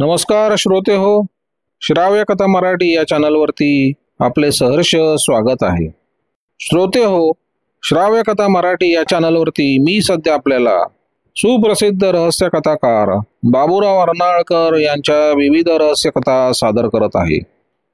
नमस्कार श्रोते हो, श्राव्य कथा मराठी या चॅनलवरती आपले सहर्ष स्वागत आहे. श्रोते हो, श्राव्य कथा मराठी या चॅनलवरती मी सध्या आपल्याला सुप्रसिद्ध रहस्य कथाकार बाबूराव अर्नाळकर यांच्या विविध रहस्य कथा सादर करत आहे.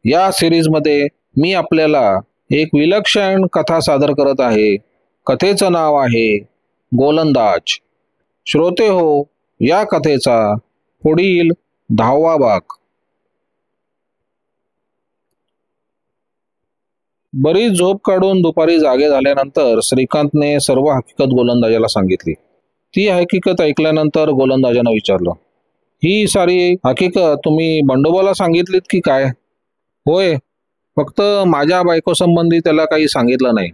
या सिरीजमध्ये मी आपल्याला एक विलक्षण कथा सादर करत आहे. कथेचं नाव आहे गोलंदाज. श्रोते हो, या कथेचा पुढील 10वा भाग. बरीच झोप काढून दुपारी जागे झाल्यानंतर श्रीकांतने सर्व हकीकत गोलंदाजाला सांगितली. ती हकीकत ऐकल्यानंतर गोलंदाजानं विचारलं, ही सारी हकीकत तुम्ही बंडोबाला सांगितलीत की काय? होय, फक्त माझ्या बायको संबंधी त्याला काही सांगितलं नाही.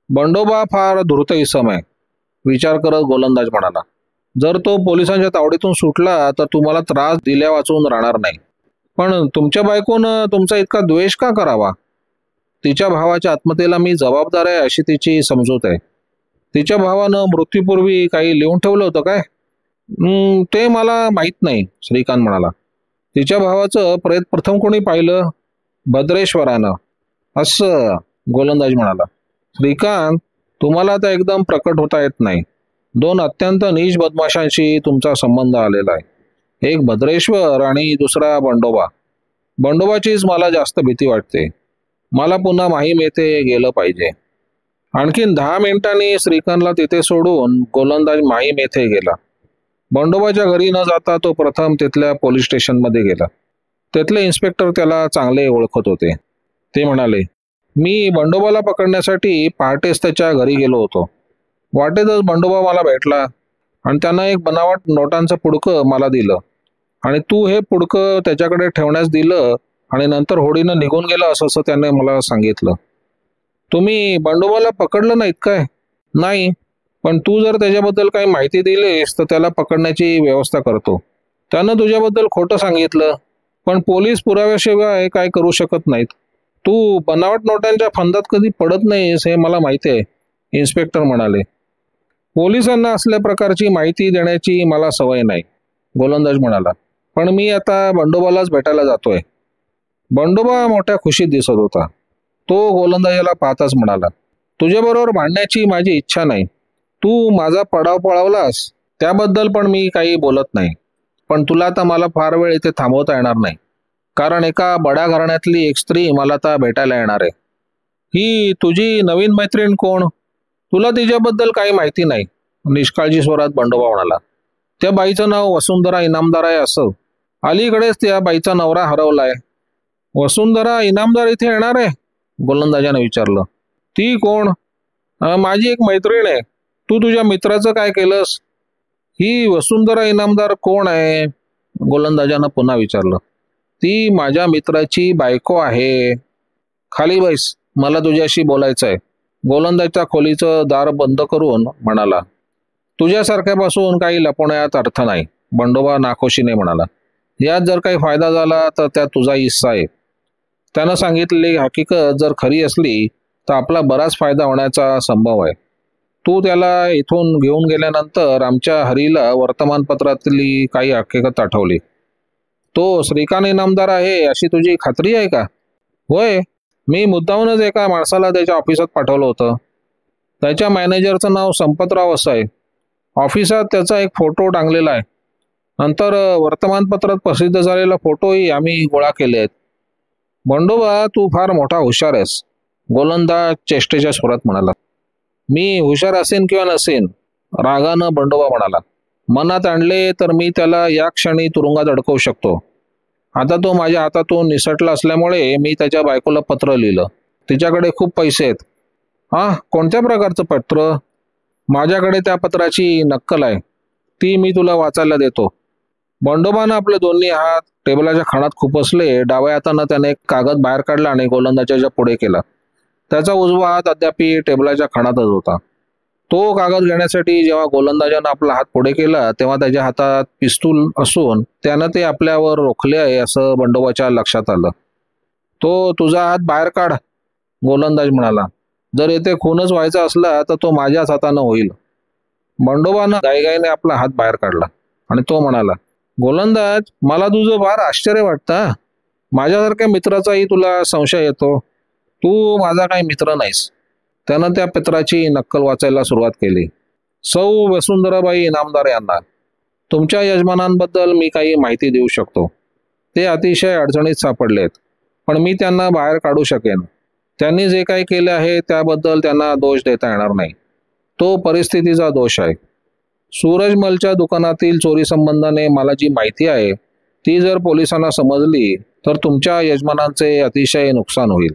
बंडोबा फार धूर्त इसम आहे, विचार करत गोलंदाज म्हणाला. जर तो पोलिसांच्या तावडीतून सुटला तर तुम्हाला त्रास दिल्या वाचून राहणार नाही. पण तुमच्या बायकोनं तुमचा इतका द्वेष का करावा? तिच्या भावाच्या आत्महत्येला मी जबाबदार आहे अशी तिची समजूत आहे. तिच्या भावानं मृत्यूपूर्वी काही लिहून ठेवलं होतं काय? ते मला माहीत नाही, श्रीकांत म्हणाला. तिच्या भावाचं प्रेत प्रथम कोणी पाहिलं? भद्रेश्वरानं. असं, गोलंदाज म्हणाला. श्रीकांत, तुम्हाला तर एकदम प्रकट होता येत नाही. 2 अत्यंत नीच बदमाशांशी तुमचा संबंध आलेला आहे. एक भद्रेश्वर आणि दुसरा बंडोबा. बंडोबाचीच मला जास्त भीती वाटते. मला पुन्हा माहीम येथे गेलं पाहिजे. आणखीन 10 मिनिटांनी श्रीकांतला तिथे सोडून गोलंदाज माहीम येथे गेला. बंडोबाच्या घरी न जाता तो प्रथम तिथल्या पोलीस स्टेशनमध्ये गेला. तिथले इन्स्पेक्टर त्याला चांगले ओळखत होते. ते म्हणाले, मी बंडोबाला पकडण्यासाठी पहाटेच त्याच्या घरी गेलो होतो. वाटेतच बंडोबा मला भेटला आणि त्यानं एक बनावट नोटांचं पुडकं मला दिलं आणि तू हे पुडकं त्याच्याकडे ठेवण्यास दिलं आणि नंतर होडीनं निघून गेला असं त्याने मला सांगितलं. तुम्ही बंडोबाला पकडलं नाहीत काय? नाही, पण तू जर त्याच्याबद्दल काही माहिती दिलीस तर त्याला पकडण्याची व्यवस्था करतो. त्यानं तुझ्याबद्दल खोटं सांगितलं, पण पोलीस पुराव्याशिवाय काय करू शकत नाहीत. तू बनावट नोटांच्या फंदात कधी पडत नाहीस हे मला माहिती आहे, इन्स्पेक्टर म्हणाले. पोलिसांना असल्या प्रकारची माहिती देण्याची मला सवय नाही, गोलंदाज म्हणाला. पण मी आता बंडोबालाच भेटायला जातोय. बंडोबा मोठ्या खुशीत दिसत होता. तो गोलंदाजाला पाहताच म्हणाला, तुझ्याबरोबर भांडण्याची माझी इच्छा नाही. तू माझा पडाव पळवलास त्याबद्दल पण मी काही बोलत नाही. पण तुला आता मला फार वेळ इथे थांबवता येणार नाही, कारण एका बड्या घराण्यातली एक स्त्री मला आता भेटायला येणार आहे. ही तुझी नवीन मैत्रीण कोण? तुला तिच्याबद्दल काही माहिती नाही, निष्काळजी स्वरात बंडोबा म्हणाला. त्या बाईचं नाव वसुंधरा इनामदार आहे असं. अलीकडेच त्या बाईचा नवरा हरवलाय. वसुंधरा इनामदार इथे येणार आहे? गोलंदाजाने विचारलं. ती कोण? माझी एक मैत्रीण आहे. तू तुझ्या मित्राचं काय केलंस? ही वसुंधरा इनामदार कोण आहे? गोलंदाजानं पुन्हा विचारलं. ती माझ्या मित्राची बायको आहे. खाली बैस, मला तुझ्याशी बोलायचं आहे, गोलंदाजच्या खोलीचं दार बंद करून म्हणाला. तुझ्यासारख्यापासून काही लपवण्यात अर्थ नाही, बंडोबा नाखुशीने म्हणाला. यात जर काही फायदा झाला तर त्यात तुझा हिस्सा आहे. त्यानं सांगितलेली हकीकत जर खरी असली तर आपला बराच फायदा होण्याचा संभव आहे. तू त्याला इथून घेऊन गेल्यानंतर आमच्या हरीला वर्तमानपत्रातली काही हकीकत आठवली. तो श्रीकांत इनामदार आहे अशी तुझी खात्री आहे का? होय, मी मुद्दामूनच एका माणसाला त्याच्या ऑफिसात पाठवलं होतं. त्याच्या मॅनेजरचं नाव संपतराव असं आहे. ऑफिसात त्याचा एक फोटो टांगलेला आहे. नंतर वर्तमानपत्रात प्रसिद्ध झालेला फोटोही आम्ही गोळा केले आहेत. बंडोबा, तू फार मोठा हुशार आहेस, गोलंदाज चेष्टेच्या स्वरात म्हणाला. मी हुशार असेन किंवा नसेन, रागानं बंडोबा म्हणाला. मनात आणले तर मी त्याला या क्षणी तुरुंगात अडकवू शकतो. आता तो माझ्या हातातून निसटला असल्यामुळे मी त्याच्या बायकोला पत्र लिहिलं. तिच्याकडे खूप पैसे आहेत. कोणत्या प्रकारचं पत्र? माझ्याकडे त्या पत्राची नक्कल आहे, ती मी तुला वाचायला देतो. बंडोबानं आपले दोन्ही हात टेबलाच्या खाणात खुपसले. डाव्या हातानं त्याने एक कागद बाहेर काढला आणि गोलंदाजाच्या पुढे केला. त्याचा उजवा हात अद्याप टटेबलाच्या खाणातच होता. तो कागद घेण्यासाठी जेव्हा गोलंदाजानं आपला हात पुढे केला तेव्हा त्याच्या हातात पिस्तूल असून त्यानं ते आपल्यावर रोखले आहे असं बंडोबाच्या लक्षात आलं. तो तुझा हात बाहेर काढ, गोलंदाज म्हणाला. जर येथे खूनच व्हायचा असला तर तो माझ्याच हातानं होईल. बंडोबानं गाईगाईने आपला हात बाहेर काढला आणि तो म्हणाला, गोलंदाज, मला तुझं फार आश्चर्य वाटतं. माझ्यासारख्या मित्राचाही तुला संशय येतो. तू माझा काही मित्र नाहीस. त्यानं त्या पत्राची नक्कल वाचायला सुरुवात केली. सौ वसुंधराबाई इनामदार यांना तुमच्या यजमानांबद्दल मी काही माहिती देऊ शकतो. ते अतिशय अडचणीत सापडलेत, पण मी त्यांना बाहेर काढू शकेन. त्यांनी जे काही केले आहे त्याबद्दल त्यांना दोष देता येणार नाही. तो परिस्थितीचा दोष आहे. सूरजमलच्या दुकानातील चोरी संबंधाने मला जी माहिती आहे ती जर पोलिसांना समजली तर तुमच्या यजमानांचे अतिशय नुकसान होईल.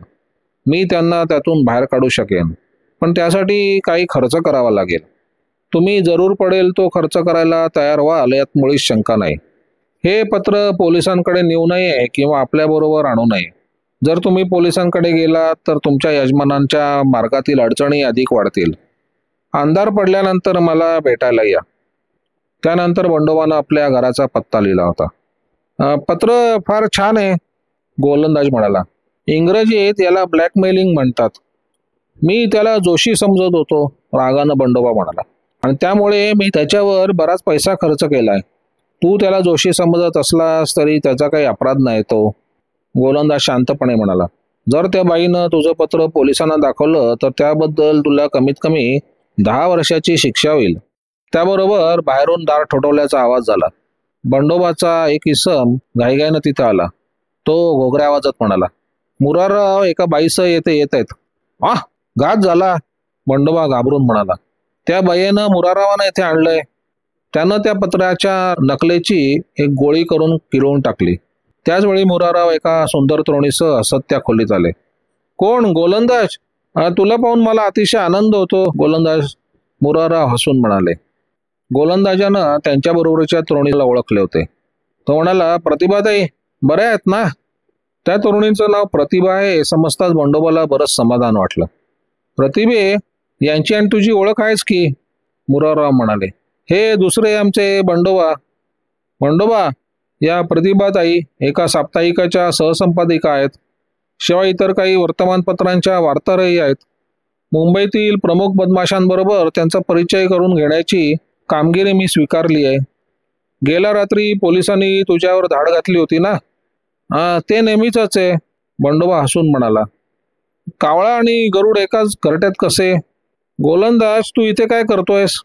मी त्यांना त्यातून बाहेर काढू शकेन, पण त्यासाठी काही खर्च करावा लागेल. तुम्ही जरूर पडेल तो खर्च करायला तयार व्हाल यात मुळीच शंका नाही. हे पत्र पोलिसांकडे नेऊ नये किंवा आपल्याबरोबर आणू नये. जर तुम्ही पोलिसांकडे गेलात तर तुमच्या यजमानांच्या मार्गातील अडचणी अधिक वाढतील. अंधार पडल्यानंतर मला भेटायला या. त्यानंतर बंडोबानं आपल्या घराचा पत्ता लिहिला होता. पत्र फार छान आहे, गोलंदाज म्हणाला. इंग्रजीत याला ब्लॅकमेलिंग म्हणतात. मी त्याला जोशी समजत होतो, रागानं बंडोबा म्हणाला, आणि त्यामुळे मी त्याच्यावर बराच पैसा खर्च केलाय. तू त्याला जोशी समजत असलास तरी त्याचा काही अपराध नाही तो. गोलंदाज शांतपणे म्हणाला. जर त्या बाईनं तुझं पत्र पोलिसांना दाखवलं तर त्याबद्दल तुला कमीत कमी 10 वर्षाची शिक्षा होईल. त्याबरोबर बाहेरून दार ठोठवल्याचा आवाज झाला. बंडोबाचा एक इसम घाईघाईनं तिथं आला. तो घोगऱ्या आवाजात म्हणाला, मुरारराव एका बाईसह येत आहेत. घात झाला, बंडोबा घाबरून म्हणाला. त्या बाईनं मुराररावांना इथे आणलंय. त्यानं त्या पत्राच्या नकलेची एक गोळी करून किरवून टाकली. त्याचवेळी मुरारराव एका सुंदर तरुणीसह हसत त्या खोलीत आले. कोण? गोलंदाज? तुला पाहून मला अतिशय आनंद होतो, गोलंदाज, मुरारराव हसून म्हणाले. गोलंदाजानं त्यांच्याबरोबरच्या तरुणीला ओळखले होते. तो म्हणाला, प्रतिभाताई बऱ्या आहेत ना? त्या तरुणीचं नाव प्रतिभा आहे हे समजताच बंडोबाला बरंच समाधान वाटलं. प्रतिभे, यांची आणि तुझी ओळख आहेच की, मुरारराव म्हणाले. हे दुसरे आमचे बंडोबा. बंडोबा, या प्रतिभाताई एका साप्ताहिकाच्या सहसंपादिका आहेत. शिवाय इतर काही वर्तमानपत्रांच्या वार्ताहरही आहेत. मुंबईतील प्रमुख बदमाशांबरोबर त्यांचा परिचय करून घेण्याची कामगिरी मी स्वीकारली आहे. गेल्या रात्री पोलिसांनी तुझ्यावर धाड घातली होती ना? ते नेहमीच आहे, बंडोबा हसून म्हणाला. कावळा आणि गरुड एकाच घरट्यात कसे? गोलंदाज, तू इथे काय करतोयस?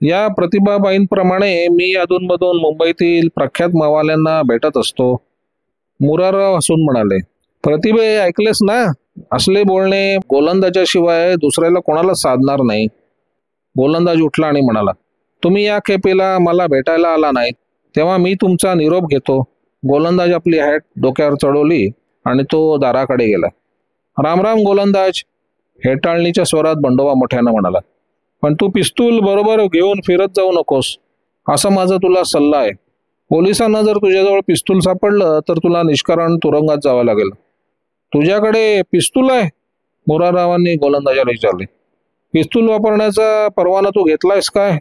या प्रतिभाबाईंप्रमाणे मी अधूनमधून मुंबईतील प्रख्यात मावाल्यांना भेटत असतो, मुरारराव हसून म्हणाले. प्रतिभे, ऐकलेस ना? असले बोलणे गोलंदाजाशिवाय दुसऱ्याला कोणाला साधणार नाही. गोलंदाज उठला आणि म्हणाला, तुम्ही या खेपेला मला भेटायला आला नाहीत तेव्हा मी तुमचा निरोप घेतो. गोलंदाज आपली हॅट डोक्यावर चढवली आणि तो दाराकडे गेला. राम राम गोलंदाज, हेटाळणीच्या स्वरात बंडोबा मोठ्यानं म्हणाला. पण तू पिस्तूल बरोबर घेऊन फिरत जाऊ नकोस, असा माझा तुला सल्ला आहे. पोलिसांना जर तुझ्याजवळ पिस्तूल सापडलं तर तुला निष्कारण तुरुंगात जावं लागेल. तुझ्याकडे पिस्तूल आहे? मुराररावांनी गोलंदाजाला विचारले. पिस्तूल वापरण्याचा परवाना तू घेतलायस काय?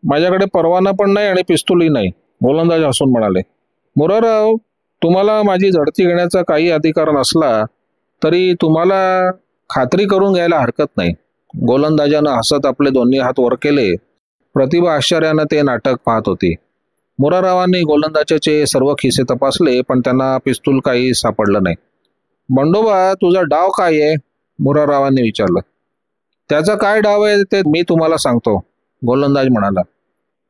माझ्याकडे परवाना पण नाही आणि पिस्तूलही नाही, गोलंदाज हसून म्हणाले. मुरारराव, तुम्हाला माझी झडती घेण्याचा काही अधिकार नसला तरी तुम्हाला खात्री करून घ्यायला हरकत नाही. गोलंदाजानं हसत आपले दोन्ही हात वर केले. प्रतिभा आश्चर्यानं ते नाटक पाहत होती. मुराररावांनी गोलंदाजाचे सर्व खिसे तपासले पण त्यांना पिस्तूल काही सापडलं नाही. बंडोबा, तुझा डाव काय आहे? मुराररावांनी विचारलं. त्याचा काय डाव आहे ते मी तुम्हाला सांगतो, गोलंदाज म्हणाला.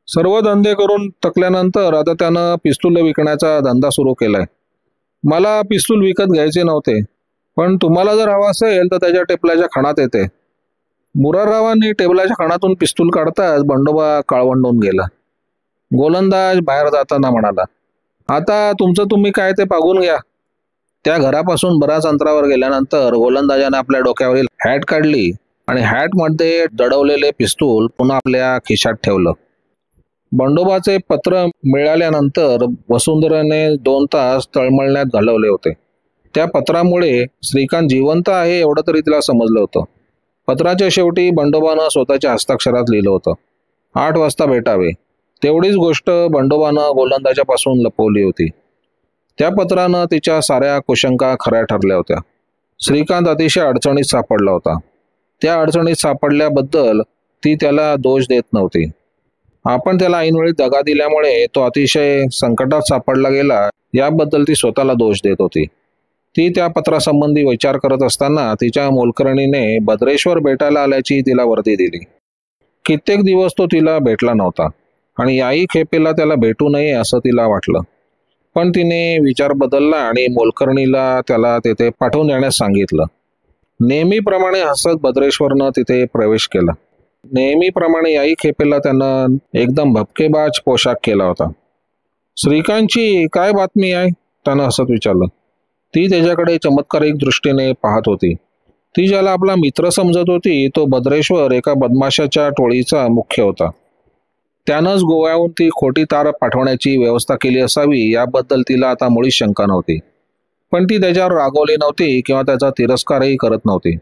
सर्व धंदे करून थकल्यानंतर आता त्यानं पिस्तूल विकण्याचा धंदा सुरू केलाय. मला पिस्तूल विकत घ्यायचे नव्हते, पण तुम्हाला जर हवा असेल तर त्याच्या टेबलाच्या खणात येते. मुराररावांनी टेबलाच्या खणातून पिस्तूल काढताच बंडोबा काळवंडून गेला. गोलंदाज बाहेर जाताना म्हणाला, आता तुमचं तुम्ही काय ते पागून घ्या. त्या घरापासून बऱ्याच अंतरावर गेल्यानंतर गोलंदाजाने आपल्या डोक्यावरील हॅट काढली आणि हॅटमध्ये दडवलेले पिस्तूल पुन्हा आपल्या खिशात ठेवलं. बंडोबाचे पत्र मिळाल्यानंतर वसुंधराने 2 तास तळमळण्यात घालवले होते. त्या पत्रामुळे श्रीकांत जिवंत आहे एवढं तरी तिला समजलं होतं. पत्राच्या शेवटी बंडोबानं स्वतःच्या हस्ताक्षरात लिहिलं होतं, 8 वाजता भेटावे. तेवढीच गोष्ट बंडोबानं गोलंदाजापासून लपवली होती. त्या पत्रानं तिच्या साऱ्या कुशंका खऱ्या ठरल्या होत्या. श्रीकांत अतिशय अडचणीत सापडला होता. त्या अडचणीत सापडल्याबद्दल ती त्याला दोष देत नव्हती. आपण त्याला ऐनवेळी दगा दिल्यामुळे तो अतिशय संकटात सापडला गेला याबद्दल ती स्वतःला दोष देत होती. ती त्या पत्रासंबंधी विचार करत असताना तिच्या मोलकरणीने भद्रेश्वर भेटायला आल्याची तिला वर्दी दिली. कित्येक दिवस तो तिला भेटला नव्हता आणि याही खेपेला त्याला भेटू नये असं तिला वाटलं. पण तिने विचार बदलला आणि मोलकरणीला त्याला तेथे पाठवून देण्यास सांगितलं. नेहमीप्रमाणे हसत भद्रेश्वरनं तिथे प्रवेश केला. नेहमीप्रमाणे याही खेपेला त्यानं एकदम भपकेबाज पोशाख केला होता. श्रीकांतची काय बातमी आहे? त्यानं हसत विचारलं. ती त्याच्याकडे चमत्कारिक दृष्टीने पाहत होती. ती ज्याला आपला मित्र समजत होती तो भद्रेश्वर एका बदमाशाच्या टोळीचा मुख्य होता. त्यानंच गोव्याहून ती खोटी तार पाठवण्याची व्यवस्था केली असावी याबद्दल तिला आता मुळीच शंका नव्हती. पण ती त्याच्यावर रागवली नव्हती किंवा त्याचा तिरस्कारही करत नव्हती.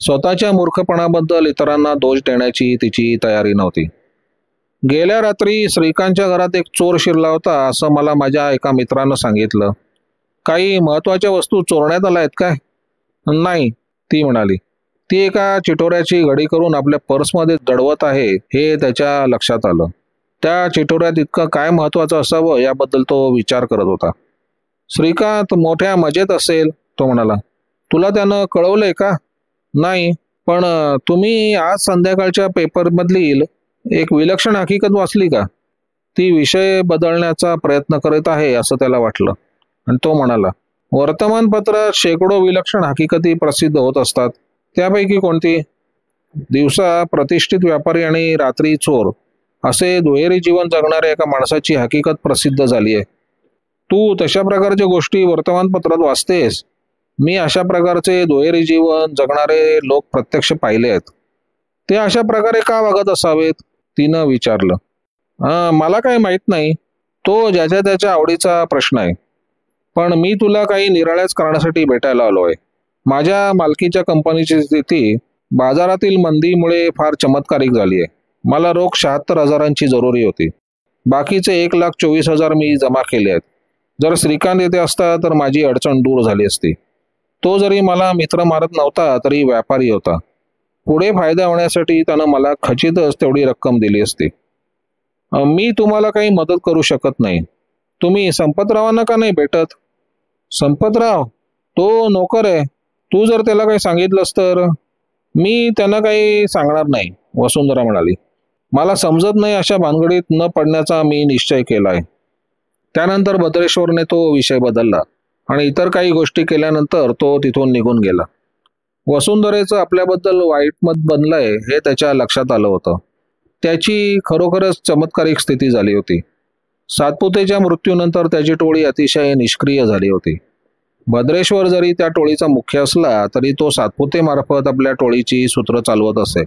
स्वतःच्या मूर्खपणाबद्दल इतरांना दोष देण्याची तिची तयारी नव्हती. गेल्या रात्री श्रीकांतच्या घरात एक चोर शिरला होता असं मला माझ्या एका मित्रानं सांगितलं. काही महत्वाच्या वस्तू चोरण्यात आल्या आहेत काय? नाही, ती म्हणाली. ती एका चिटोऱ्याची घडी करून आपल्या पर्समध्ये दडवत आहे हे त्याच्या लक्षात आलं. त्या चिटोऱ्यात इतकं काय महत्वाचं असावं याबद्दल तो विचार करत होता. श्रीकांत मोठ्या मजेत असेल, तो म्हणाला. तुला त्यानं कळवलंय का? नाही, पण तुम्ही आज संध्याकाळच्या पेपरमधली एक विलक्षण हकीकत वाचली का? ती विषय बदलण्याचा प्रयत्न करत आहे असं त्याला वाटलं आणि तो म्हणाला. वर्तमानपत्रात शेकडो विलक्षण हकीकती प्रसिद्ध होत असतात. त्यापैकी कोणती? दिवसा प्रतिष्ठित व्यापारी आणि रात्री चोर असे दुहेरी जीवन जगणाऱ्या एका माणसाची हकीकत प्रसिद्ध झाली आहे. तू तशा प्रकारच्या गोष्टी वर्तमानपत्रात वाचतेस? मी अशा प्रकारचे दुहेरी जीवन जगणारे लोक प्रत्यक्ष पाहिले आहेत. ते अशा प्रकारे का वागत असावेत? तिनं विचारलं. मला काही माहीत नाही. तो ज्याच्या त्याच्या आवडीचा प्रश्न आहे. पण मी तुला काही निराळ्याच कारणासाठी भेटायला आलो आहे. माझ्या मालकीच्या कंपनीची स्थिती बाजारातील मंदीमुळे फार चमत्कारिक झाली आहे. मला रोख 76,000ची जरुरी होती. बाकीचे 1,24,000 मी जमा केले आहेत. जर श्रीकांत येथे असता तर माझी अडचण दूर झाली असती. तो जरी मला मित्र मारत नव्हता तरी व्यापारी होता. पुढे फायदा होण्यासाठी त्यानं मला खचितच तेवढी रक्कम दिली असती. मी तुम्हाला काही मदत करू शकत नाही. तुम्ही संपतरावांना का नाही भेटत? संपतराव? तो नोकर आहे. तू जर त्याला काही सांगितलंस तर? मी त्यांना काही सांगणार नाही, वसुंधरा म्हणाली. मला समजत नाही अशा भानगडीत न पडण्याचा मी निश्चय केलाय. त्यानंतर भद्रेश्वरने तो विषय बदलला आणि इतर काही गोष्टी केल्यानंतर तो तिथून निघून गेला. वसुंधरेचं आपल्याबद्दल वाईट मत बनलंय हे त्याच्या लक्षात आलं होतं. त्याची खरोखरच चमत्कारिक स्थिती झाली होती. सातपुतेच्या मृत्यूनंतर त्याची टोळी अतिशय निष्क्रिय झाली होती. भद्रेश्वर जरी त्या टोळीचा मुख्य असला तरी तो सातपुतेमार्फत आपल्या टोळीची सूत्र चालवत असे.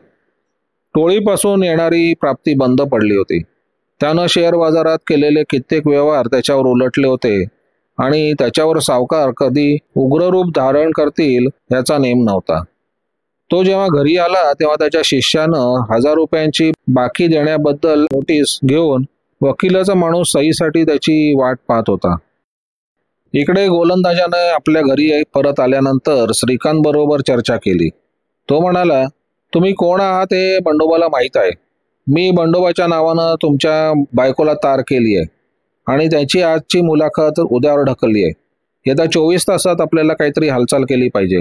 टोळीपासून येणारी प्राप्ती बंद पडली होती. त्यानं शेअर बाजारात केलेले कित्येक व्यवहार त्याच्यावर उलटले होते आणि त्याच्यावर सावकार कधी उग्ररूप धारण करतील याचा नेम नव्हता. तो जेव्हा घरी आला तेव्हा त्याच्या शिष्यानं 1,000 रुपयांची बाकी देण्याबद्दल नोटीस घेऊन वकिलाचा माणूस सहीसाठी त्याची वाट पाहत होता. इकडे गोलंदाजानं आपल्या घरी परत आल्यानंतर श्रीकांत बरोबर चर्चा केली. तो म्हणाला, तुम्ही कोण आहात हे बंडोबाला माहीत आहे. मी बंडोबाच्या नावानं तुमच्या बायकोला तार केली आहे आणि त्याची आजची मुलाखत उद्यावर ढकलली आहे. येत्या 24 तासात आपल्याला काहीतरी हालचाल केली पाहिजे.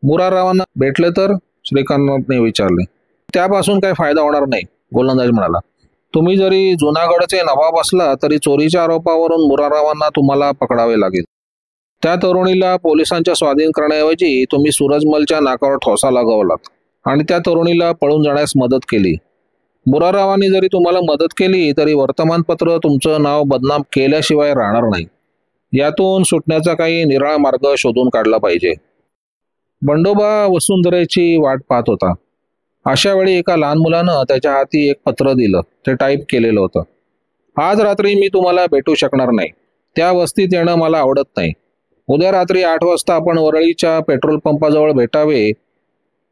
मुराररावांना भेटले तर? श्रीकांतने विचारले. त्यापासून काही फायदा होणार नाही, गोलंदाज म्हणाला. तुम्ही जरी जुनागडचे नवाब असला तरी चोरीच्या आरोपावरून मुराररावांना तुम्हाला पकडावे लागेल. त्या तरुणीला पोलिसांच्या स्वाधीन करण्याऐवजी तुम्ही सूरजमलच्या नाकावर ठोसा लगावलात आणि त्या तरुणीला पळून जाण्यास मदत केली. मुराररावांनी जरी तुम्हाला मदत केली तरी वर्तमानपत्र तुमचं नाव बदनाम केल्याशिवाय राहणार नाही. यातून सुटण्याचा काही निराळा मार्ग शोधून काढला पाहिजे. बंडोबा वसुंधरेची वाट पाहत होता. अशा वेळी एका लहान मुलानं त्याच्या हाती एक पत्र दिलं. ते टाईप केलेलं होतं. आज रात्री मी तुम्हाला भेटू शकणार नाही. त्या वस्तीत येणं मला आवडत नाही. उद्या रात्री 8 वाजता आपण वरळीच्या पेट्रोल पंपाजवळ भेटावे.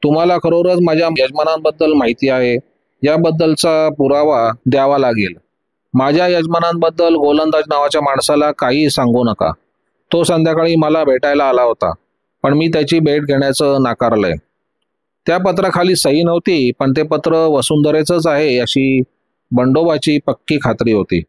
तुम्हाला खरोखरच माझ्या यजमानांबद्दल माहिती आहे याबद्दलचा पुरावा द्यावा लागेल. माझ्या यजमानांबद्दल गोलंदाज नावाच्या माणसाला काही सांगू नका. तो संध्याकाळी मला भेटायला आला होता पण मी त्याची भेट घेण्याचं नाकारलंय. त्या पत्राखाली सही नव्हती पण ते पत्र वसुंधरेचंच आहे अशी बंडोबाची पक्की खात्री होती.